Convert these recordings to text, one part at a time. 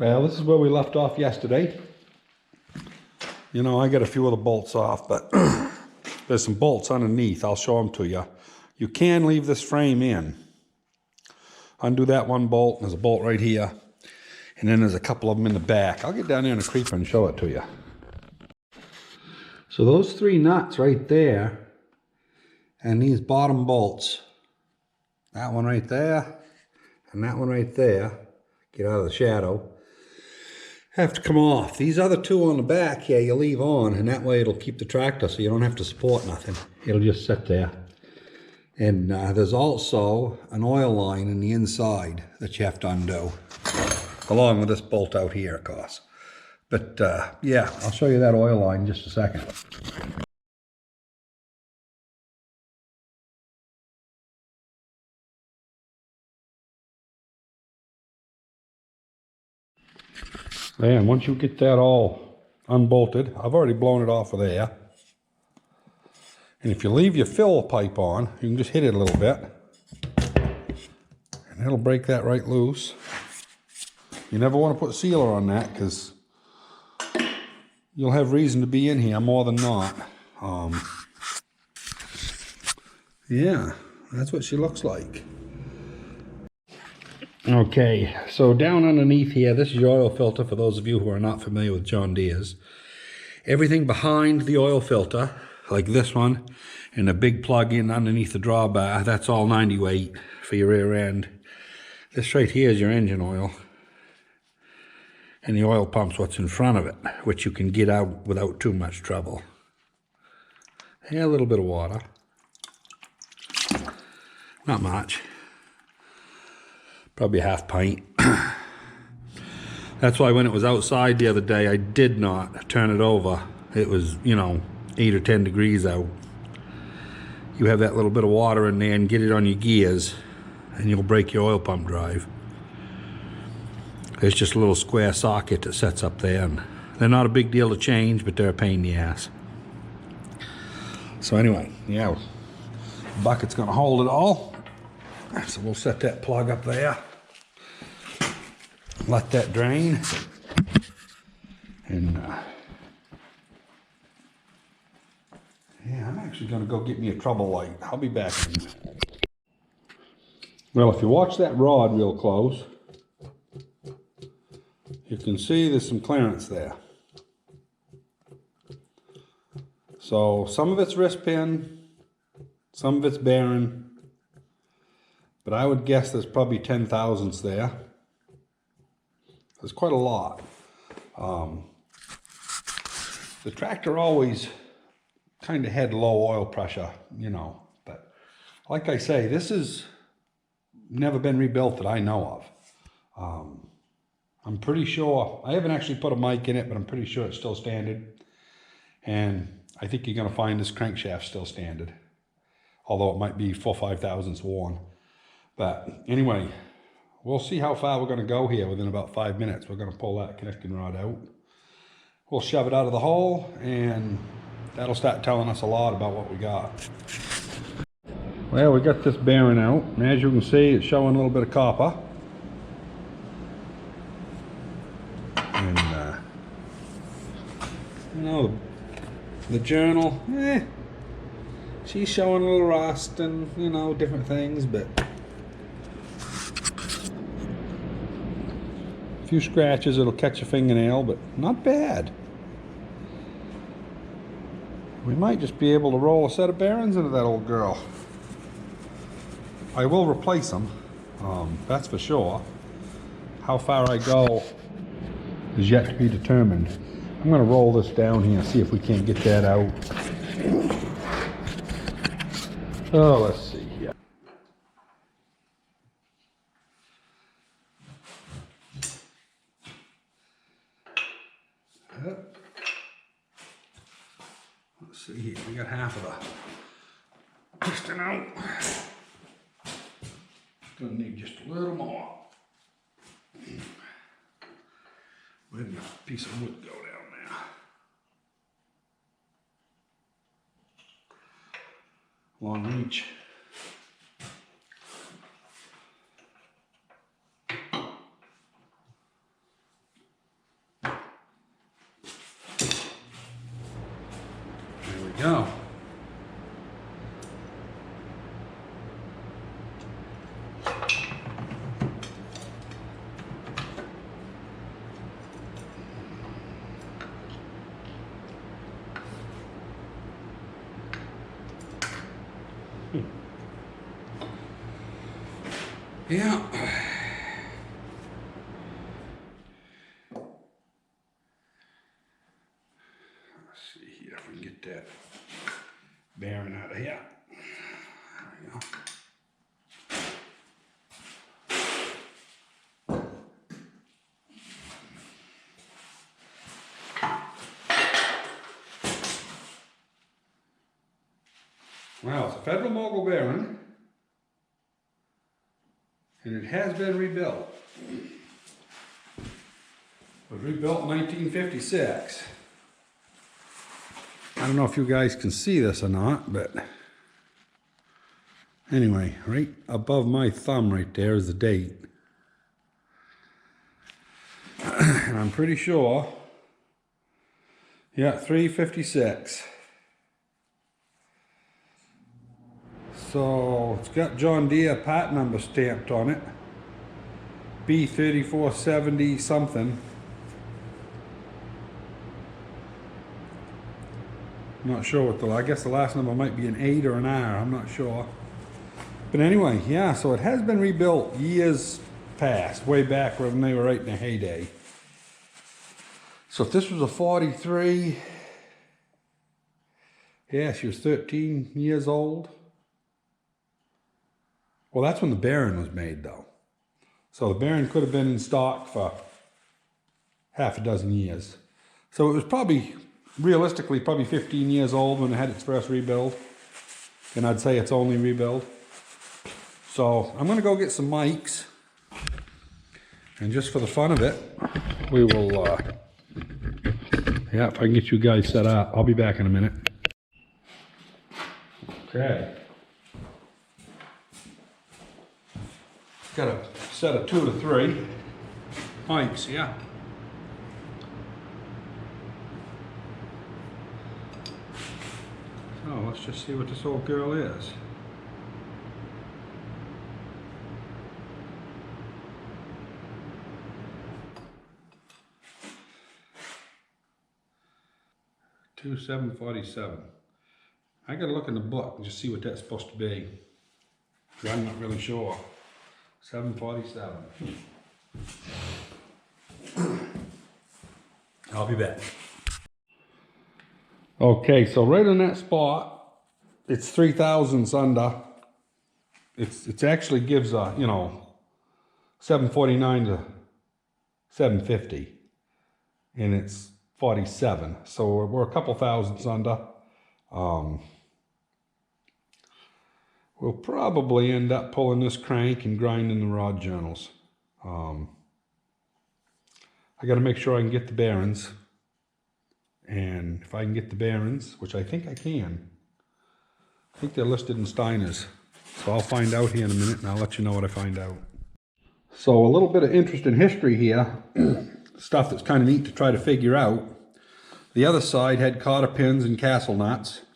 Well, this is where we left off yesterday. You know, I got a few of the bolts off, but there's some bolts underneath. I'll show them to you. You can leave this frame in. Undo that one bolt. There's a bolt right here. And then there's a couple of them in the back. I'll get down there in a creeper and show it to you. So those three nuts right there, and these bottom bolts, that one right there, and that one right there, get out of the shadow, have to come off. These other two on the back here you leave on, and that way it'll keep the tractor so you don't have to support nothing. It'll just sit there. And there's also an oil line in the inside that you have to undo, along with this bolt out here, of course. But yeah, I'll show you that oil line in just a second. And once you get that all unbolted, I've already blown it off of there. And if you leave your fill pipe on, you can just hit it a little bit, and it'll break that right loose. You never want to put sealer on that because you'll have reason to be in here more than not. Yeah, that's what she looks like. Okay, so down underneath here, this is your oil filter for those of you who are not familiar with John Deere's. Everything behind the oil filter, like this one, and a big plug-in underneath the drawbar, that's all 90 weight for your rear end. This right here is your engine oil. And the oil pump's what's in front of it, which you can get out without too much trouble. Yeah, a little bit of water. Not much. Probably a half pint. That's why when it was outside the other day, I did not turn it over. It was, you know, 8 or 10 degrees out. You have that little bit of water in there and get it on your gears, and you'll break your oil pump drive. There's just a little square socket that sets up there, and they're not a big deal to change, but they're a pain in the ass. So anyway, yeah, the bucket's gonna hold it all. So we'll set that plug up there. Let that drain. And yeah, I'm actually gonna go get me a trouble light. I'll be back in a minute. Well, if you watch that rod real close, you can see there's some clearance there. So some of it's wrist pin, some of it's bearing, but I would guess there's probably 10 thousandths there. There's quite a lot. The tractor always kind of had low oil pressure, you know, but like I say, this has never been rebuilt that I know of. I'm pretty sure, I haven't actually put a mic in it, but I'm pretty sure it's still standard. And I think you're gonna find this crankshaft still standard, although it might be 4 or 5 thousandths worn. But anyway, we'll see how far we're gonna go here within about 5 minutes. We're gonna pull that connecting rod out. We'll shove it out of the hole, and that'll start telling us a lot about what we got. Well, we got this bearing out, and as you can see, it's showing a little bit of copper. And you know, the journal, she's showing a little rust and, you know, different things, but a few scratches, it'll catch a fingernail, but not bad. We might just be able to roll a set of bearings into that old girl. I will replace them, that's for sure. How far I go is yet to be determined. I'm going to roll this down here and see if we can't get that out. Oh, let's see here. Let's see here, we got half of the piston out. Gonna need just a little more. Where did a piece of wood go down there? Long reach. Yeah. Let's see here if we can get that bearing out of here. There we go. Well, it's a Federal mogul bearing, and it has been rebuilt. It was rebuilt in 1956. I don't know if you guys can see this or not, but anyway, right above my thumb right there is the date. And I'm pretty sure, yeah, 3/56. So it's got John Deere part number stamped on it. B3470 something. I'm not sure what I guess the last number might be an 8 or an R, I'm not sure. But anyway, yeah, so it has been rebuilt years past, way back when they were right in their heyday. So if this was a 43, yeah, she was 13 years old. Well, that's when the bearing was made, though. So the bearing could have been in stock for half a dozen years. So it was probably, realistically, probably 15 years old when it had its first rebuild. And I'd say it's only rebuild. So I'm going to go get some mics. And just for the fun of it, we will, yeah, if I can get you guys set up, I'll be back in a minute. Okay. Got a set of 2 to 3 mics, yeah. So let's just see what this old girl is. Two 747. I gotta look in the book and just see what that's supposed to be. I'm not really sure. 747. I'll be back. Okay, so right on that spot, it's 3 thousandths under. It actually gives a, 749 to 750, and it's 47. So we're a couple thousandths under. We'll probably end up pulling this crank and grinding the rod journals. I got to make sure I can get the bearings. And if I can get the bearings, which I think I can, I think they're listed in Steiner's. So I'll find out here in a minute and I'll let you know what I find out. So a little bit of interest in history here. Stuff that's kind of neat to try to figure out. The other side had cotter pins and castle nuts.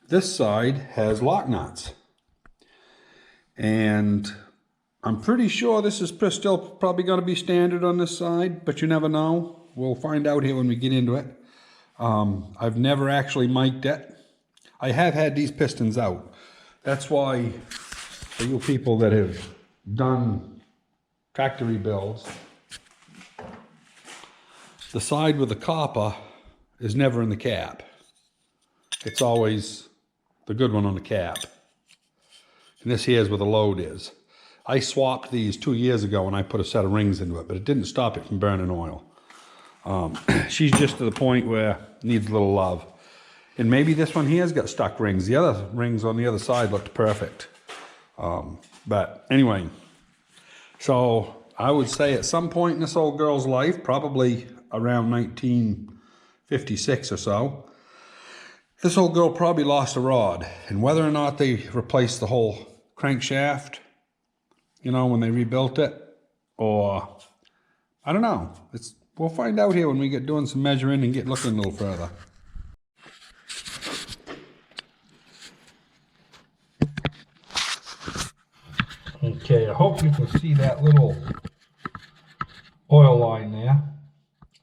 This side has lock nuts. And I'm pretty sure this is still probably going to be standard on this side, but you never know. We'll find out here when we get into it. I've never actually mic'd it. I have had these pistons out. That's why, for you people that have done tractor rebuilds, the side with the copper is never in the cap. It's always the good one on the cap. And this here is where the load is. I swapped these 2 years ago when I put a set of rings into it, but it didn't stop it from burning oil. She's just to the point where it needs a little love. And maybe this one here has got stuck rings. The other rings on the other side looked perfect. But anyway, so I would say at some point in this old girl's life, probably around 1956 or so, this old girl probably lost a rod. And whether or not they replaced the whole crankshaft, when they rebuilt it, or I don't know. We'll find out here when we get doing some measuring and get looking a little further. Okay, I hope you can see that little oil line there.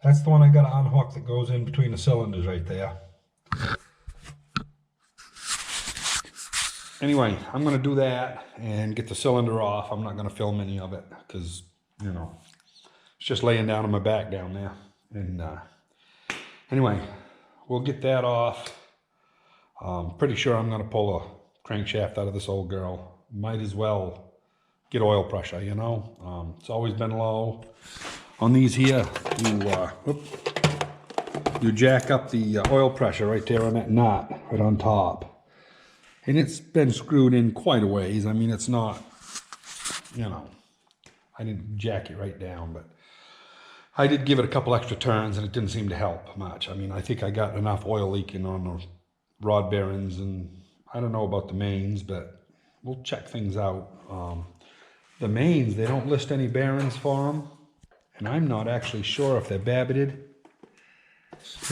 That's the one I got to unhook that goes in between the cylinders right there. anyway, I'm going to do that and get the cylinder off. I'm not going to film any of it because, you know, it's just laying down on my back down there. And anyway, we'll get that off. Pretty sure I'm going to pull a crankshaft out of this old girl. Might as well get oil pressure, you know. It's always been low. On these here, you jack up the oil pressure right there on that nut, right on top. And it's been screwed in quite a ways. I mean, it's not, you know, I didn't jack it right down, but I did give it a couple extra turns and it didn't seem to help much. I mean, I think I got enough oil leaking on the rod bearings, and I don't know about the mains, but we'll check things out. The mains, they don't list any bearings for them, and I'm not actually sure if they're babbited.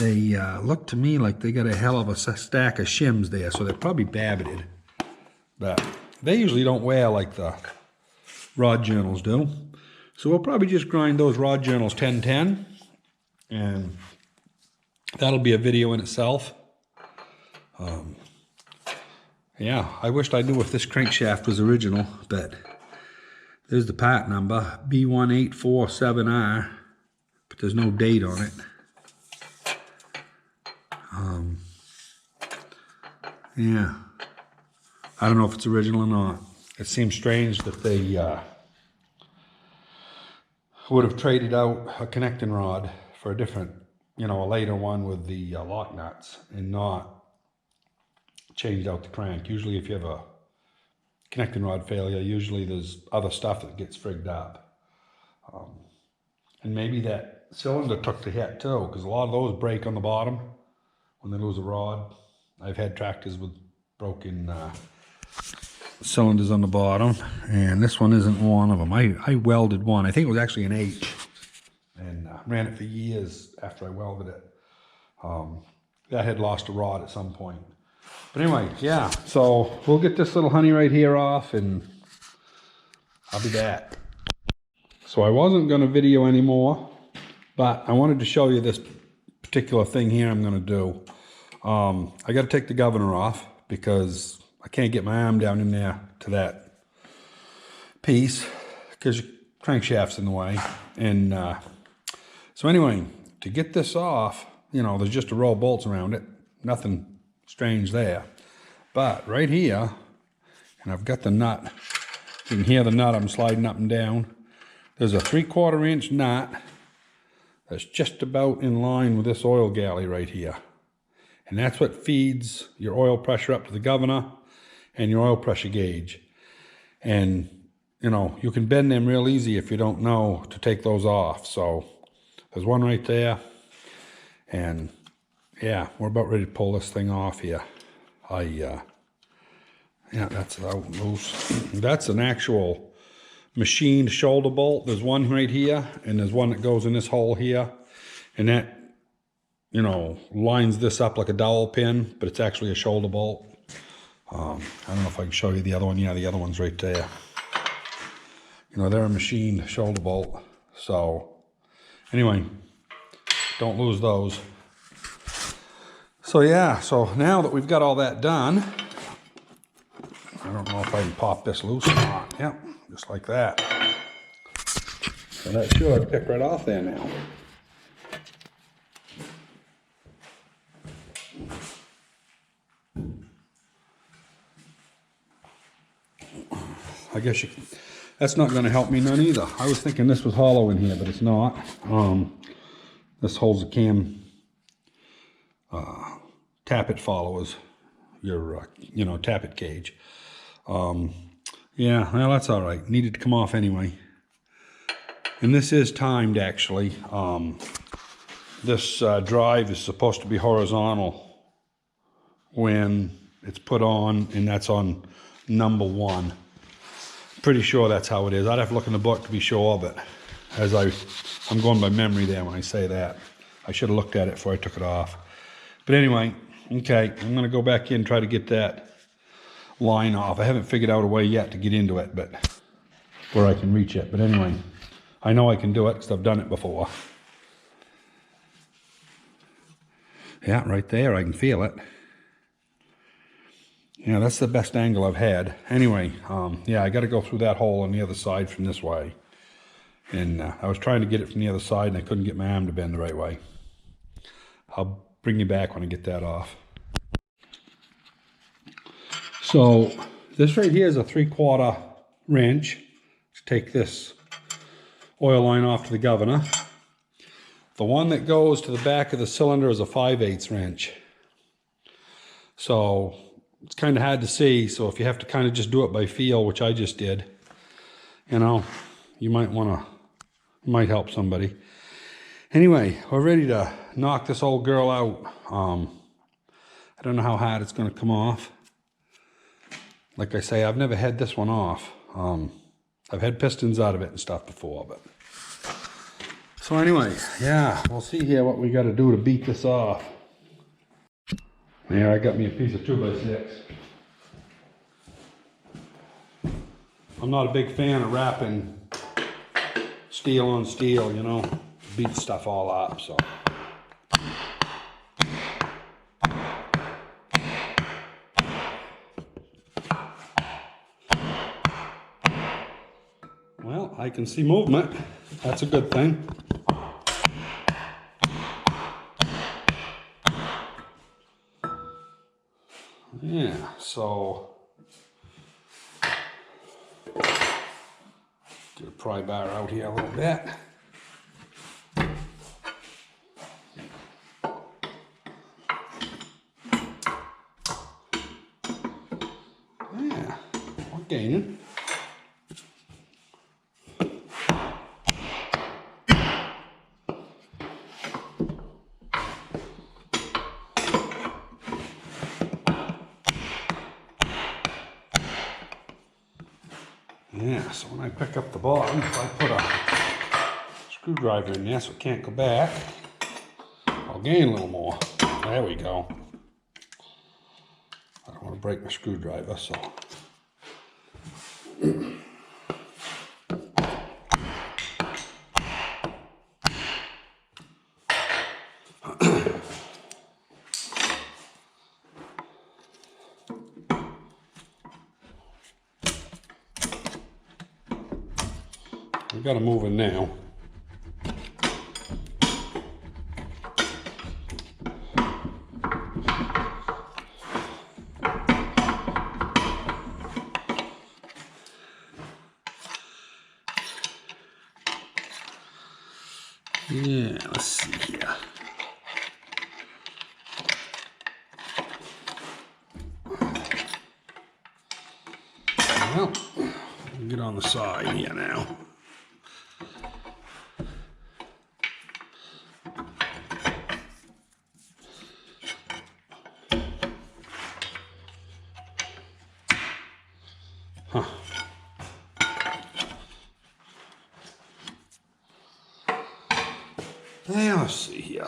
They look to me like they got a hell of a stack of shims there, so they're probably babbited. But they usually don't wear like the rod journals do. So we'll probably just grind those rod journals 10-10, and that'll be a video in itself. Yeah, I wished I knew if this crankshaft was original, but there's the part number, B1847R, but there's no date on it. Yeah, I don't know if it's original or not. It seems strange that they would have traded out a connecting rod for a different, you know, a later one with the lock nuts, and not changed out the crank. Usually if you have a connecting rod failure, usually there's other stuff that gets frigged up. And maybe that cylinder took the hit too, because a lot of those break on the bottom when they lose a rod. I've had tractors with broken cylinders on the bottom, and this one isn't one of them. I welded one. I think it was actually an H, and ran it for years after I welded it. That had lost a rod at some point. But anyway, yeah, so we'll get this little honey right here off, and I'll be back. So I wasn't going to video anymore, but I wanted to show you this particular thing here I'm going to do. I got to take the governor off because I can't get my arm down in there to that piece because your crankshaft's in the way. And so anyway, to get this off, you know, there's just a row of bolts around it. Nothing strange there. But right here, and I've got the nut. You can hear the nut I'm sliding up and down. There's a 3/4 inch nut that's just about in line with this oil galley right here. And that's what feeds your oil pressure up to the governor and your oil pressure gauge. And, you know, you can bend them real easy if you don't know to take those off. So there's one right there. And yeah, we're about ready to pull this thing off here. Yeah, that's out loose. That's an actual machined shoulder bolt. There's one right here, and there's one that goes in this hole here. And that, you know, lines this up like a dowel pin, but it's actually a shoulder bolt. I don't know if I can show you the other one. Yeah, the other one's right there. You know, they're a machined shoulder bolt. So anyway, don't lose those. So yeah, so now that we've got all that done, I don't know if I can pop this loose or not. Yep, just like that. So that should pick right off there now. I guess that's not going to help me none either. I was thinking this was hollow in here, but it's not. This holds the cam tappet followers, your you know, tappet gauge. Yeah, well, that's all right. Needed to come off anyway. And this is timed actually. This drive is supposed to be horizontal when it's put on, and that's on number 1. Pretty sure that's how it is. I'd have to look in the book to be sure, but as I'm going by memory there when I say that. I should have looked at it before I took it off. But anyway, okay, I'm going to go back in and try to get that line off. I haven't figured out a way yet to get into it, but where I can reach it. But anyway, I know I can do it because I've done it before. Yeah, right there, I can feel it. Yeah, that's the best angle I've had. Anyway, yeah, I got to go through that hole on the other side from this way. And I was trying to get it from the other side, and I couldn't get my arm to bend the right way. I'll bring you back when I get that off. So this right here is a 3/4 wrench to take this oil line off to the governor. The one that goes to the back of the cylinder is a 5/8 wrench. So it's kind of hard to see, so if you have to kind of just do it by feel, which I just did, you know, you might help somebody. Anyway, we're ready to knock this old girl out. I don't know how hard it's going to come off. Like I say, I've never had this one off. I've had pistons out of it and stuff before, but. So anyway, yeah, we'll see here what we got to do to beat this off. Yeah, I got me a piece of 2x6. I'm not a big fan of wrapping steel on steel, you know, beat stuff all up, so. Well, I can see movement. That's a good thing. Yeah, so get a pry bar out here a little bit. Yeah, we're gaining. Yeah, so when I pick up the bottom, if I put a screwdriver in there so it can't go back, I'll gain a little more. There we go. I don't want to break my screwdriver, so. We've got to move in now. Yeah, let's see here. Well, we'll get on the side here now. Huh. Now, let's see here.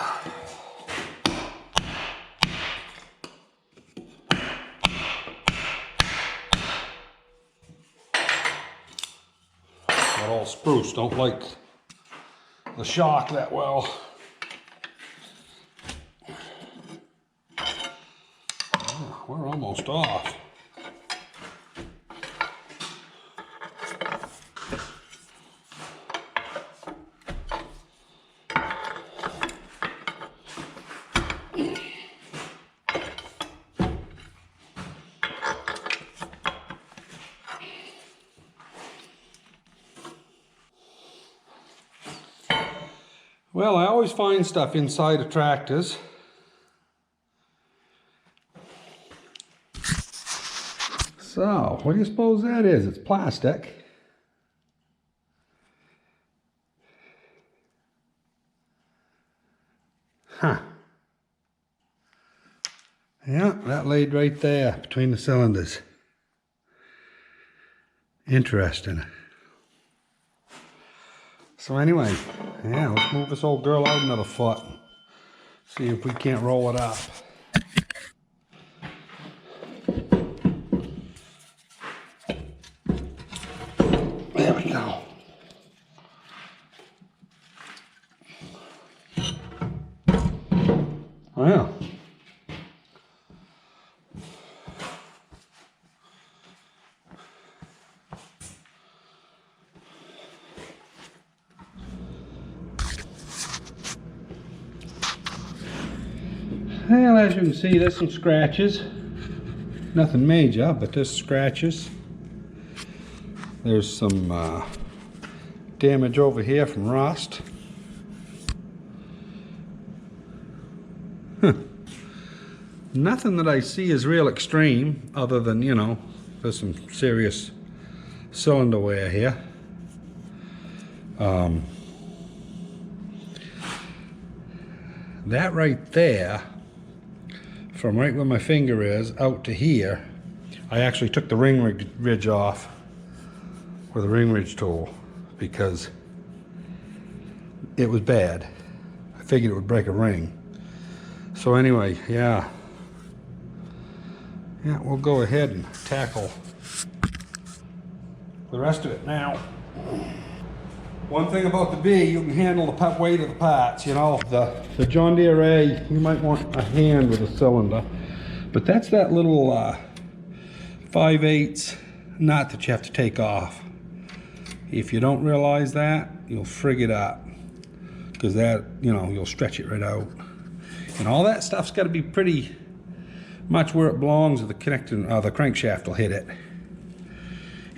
That old spruce don't like the shock that well. Oh, we're almost off. Well, I always find stuff inside of tractors. So, what do you suppose that is? It's plastic. Huh. Yeah, that laid right there between the cylinders. Interesting. So anyway, yeah, let's move this old girl out another foot. See if we can't roll it up. There we go. Oh yeah. Well, as you can see, there's some scratches. Nothing major, but there's scratches. There's some damage over here from rust. Nothing that I see is real extreme, other than, you know, there's some serious cylinder wear here. That right there, from right where my finger is out to here, I actually took the ring ridge off with a ring ridge tool because it was bad. I figured it would break a ring. So anyway, yeah, we'll go ahead and tackle the rest of it now. One thing about the B, you can handle the weight of the parts. You know, the John Deere A, you might want a hand with a cylinder, but that's that little 5/8 nut that you have to take off. If you don't realize that, you'll frig it up, because that, you know, you'll stretch it right out. And all that stuff's got to be pretty much where it belongs, or the crankshaft will hit it.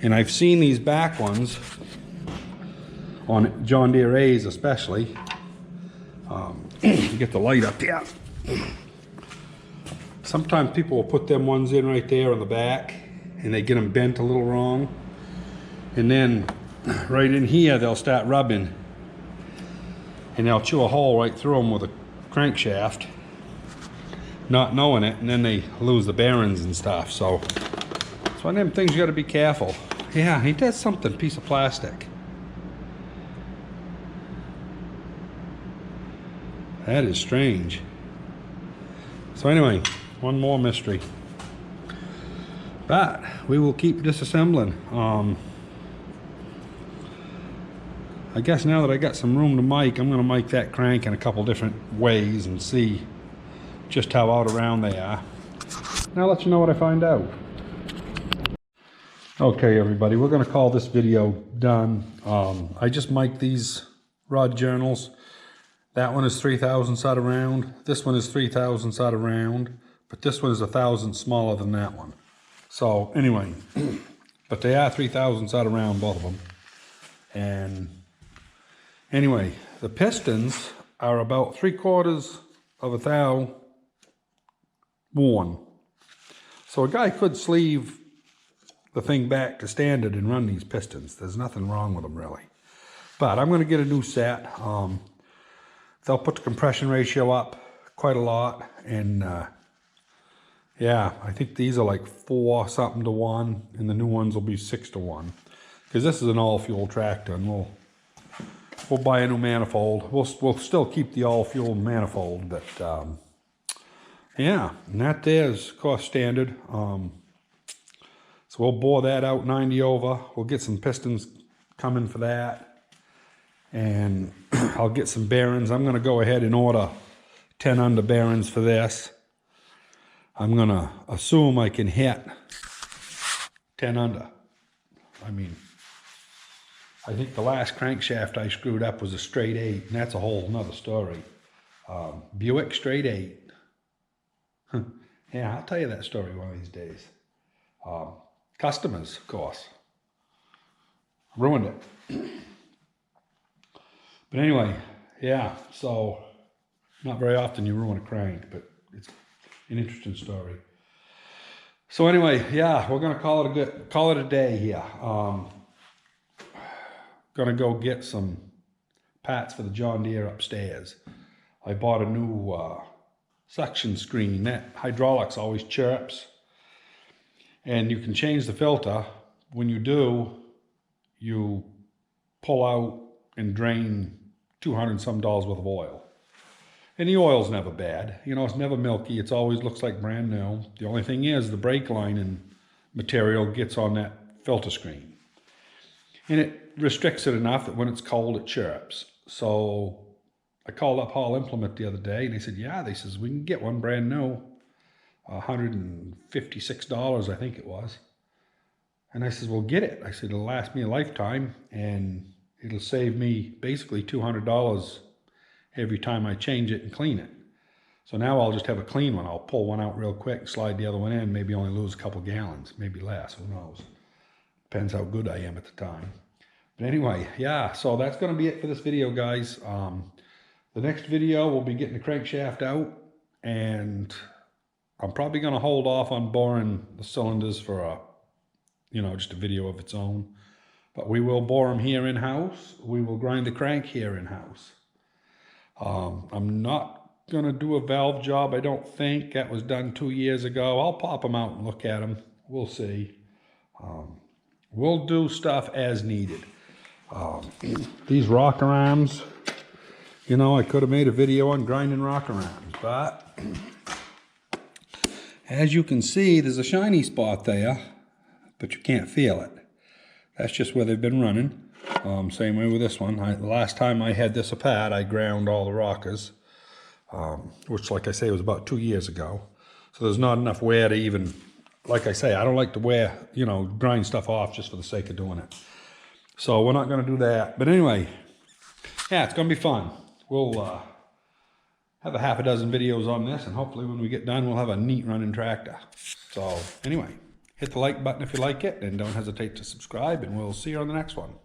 And I've seen these back ones on John Deere A's especially. You get the light up there. Sometimes people will put them ones in right there on the back, and they get them bent a little wrong. And then right in here, they'll start rubbing, and they'll chew a hole right through them with a crankshaft, not knowing it, and then they lose the bearings and stuff. So it's one of them things you got to be careful. Yeah, ain't that something? Piece of plastic. That is strange. So anyway, one more mystery. But we will keep disassembling. I guess now that I got some room to mic, I'm going to mic that crank in a couple different ways and see just how out around they are. And I'll let you know what I find out. Okay, everybody, we're going to call this video done. I just mic'd these rod journals. That one is 3 thousandths out of round. This one is 3 thousandths out of round, but this one is 1,000 smaller than that one. So anyway, but they are 3 thousandths out of round, both of them. And anyway, the pistons are about 3/4 of a thou worn. So a guy could sleeve the thing back to standard and run these pistons. There's nothing wrong with them really. But I'm going to get a new set. They'll put the compression ratio up quite a lot, and yeah, I think these are like 4 something to 1, and the new ones will be 6 to 1, because this is an all-fuel tractor, and we'll buy a new manifold. We'll still keep the all-fuel manifold, but yeah, and that there is of course standard. So we'll bore that out 90 over. We'll get some pistons coming for that. And I'll get some bearings. I'm going to go ahead and order 10 under bearings for this. I'm going to assume I can hit 10 under. I mean, I think the last crankshaft I screwed up was a straight 8, and that's a whole nother story. Buick straight 8. Yeah, I'll tell you that story one of these days. Customers, of course. Ruined it. But anyway, yeah, so not very often you ruin a crank, but it's an interesting story. So anyway, yeah, we're gonna call it a day here. Gonna go get some parts for the John Deere upstairs. I bought a new suction screen. That hydraulics always chirps, and you can change the filter. When you do, you pull out and drain $200 some worth of oil. And the oil's never bad. You know, it's never milky. It always looks like brand new. The only thing is the brake lining material gets on that filter screen. And it restricts it enough that when it's cold, it chirps. So I called up Hall Implement the other day, and they said, yeah, they says, we can get one brand new, $156, I think it was. And I said, well, get it. I said, it'll last me a lifetime, and it'll save me basically $200 every time I change it and clean it. So now I'll just have a clean one. I'll pull one out real quick, slide the other one in, maybe only lose a couple gallons, maybe less, who knows. Depends how good I am at the time. But anyway, yeah, so that's going to be it for this video, guys. The next video, we'll be getting the crankshaft out, and I'm probably going to hold off on boring the cylinders for a, just a video of its own. But we will bore them here in-house. We will grind the crank here in-house. I'm not going to do a valve job, I don't think. That was done 2 years ago. I'll pop them out and look at them. We'll see. We'll do stuff as needed. These rocker arms, I could have made a video on grinding rocker arms, but as you can see, there's a shiny spot there, but you can't feel it. That's just where they've been running. Same way with this one. The last time I had this apart, I ground all the rockers, which, like I say, was about 2 years ago. So there's not enough wear to even, like I say, I don't like to wear, grind stuff off just for the sake of doing it. So we're not going to do that. But anyway, yeah, it's going to be fun. We'll have a half a dozen videos on this, and hopefully when we get done, we'll have a neat running tractor. So anyway, hit the like button if you like it, and don't hesitate to subscribe, and we'll see you on the next one.